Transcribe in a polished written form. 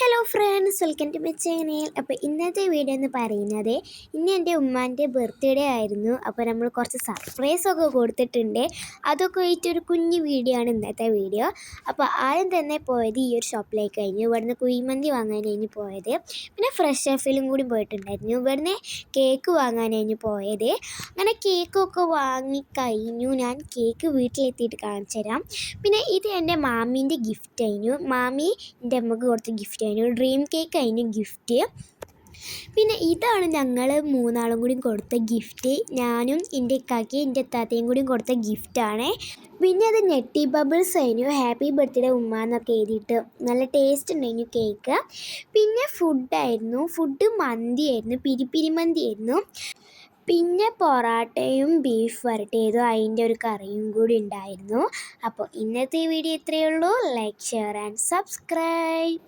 Hello friends, welcome to my channel. അപ്പോൾ ഇന്നത്തെ video എന്ന് പറയുന്നത് ഇന്ന് എൻ്റെ ഉമ്മാൻ്റെ ബർത്ത്ഡേ ആയിരുന്നു. അപ്പോൾ നമ്മൾ കുറച്ച് സർപ്രൈസൊക്കെ കൊടുത്തിട്ടുണ്ട്. അതൊക്കെ വെച്ചിട്ടൊരു കുഞ്ഞു വീഡിയോ ആണ് ഇന്നത്തെ വീഡിയോ. അപ്പോൾ ആദ്യം തന്നെ പോയത് ഈ ഒരു ഷോപ്പിലേക്ക് കഴിഞ്ഞു. ഇവിടുന്ന് കുഴിമന്തി വാങ്ങാൻ കഴിഞ്ഞ് പോയത്. പിന്നെ ഫ്രഷ് എഫിലും കൂടി പോയിട്ടുണ്ടായിരുന്നു. ഇവിടുന്ന് കേക്ക് വാങ്ങാൻ കഴിഞ്ഞ് പോയത്. അങ്ങനെ കേക്കൊക്കെ വാങ്ങിക്കഴിഞ്ഞു. ഞാൻ കേക്ക് വീട്ടിലെത്തിയിട്ട് കാണിച്ചു തരാം. പിന്നെ ഇത് എൻ്റെ മാമീൻ്റെ ഗിഫ്റ്റ് ആയിരുന്നു. മാമി എൻ്റെ അമ്മക്ക് കൊടുത്ത ഗിഫ്റ്റ് ആയിരുന്നു. ഡ്രീം കേക്ക് ആയിരുന്നു ഗിഫ്റ്റ്. പിന്നെ ഇതാണ് ഞങ്ങൾ മൂന്നാളും കൂടി കൊടുത്ത ഗിഫ്റ്റ്. ഞാനും എൻ്റെ ഇക്കാക്കയും എൻ്റെ താത്തയും കൂടി കൊടുത്ത ഗിഫ്റ്റാണ്. പിന്നെ അത് നെറ്റി ബബിൾസ് ആയിരുന്നു. ഹാപ്പി ബർത്ത്ഡേ ഉമ്മ എന്നൊക്കെ എഴുതിയിട്ട് നല്ല ടേസ്റ്റ് ഉണ്ടായിരുന്നു കേക്ക്. പിന്നെ ഫുഡ് മന്തിയായിരുന്നു, പിരി മന്തി ആയിരുന്നു. പിന്നെ പൊറാട്ടയും ബീഫ് വരട്ടിയതും അതിൻ്റെ ഒരു കറിയും കൂടി ഉണ്ടായിരുന്നു. അപ്പോൾ ഇന്നത്തെ വീഡിയോ ഇത്രയേ ഉള്ളൂ. Like, share and subscribe.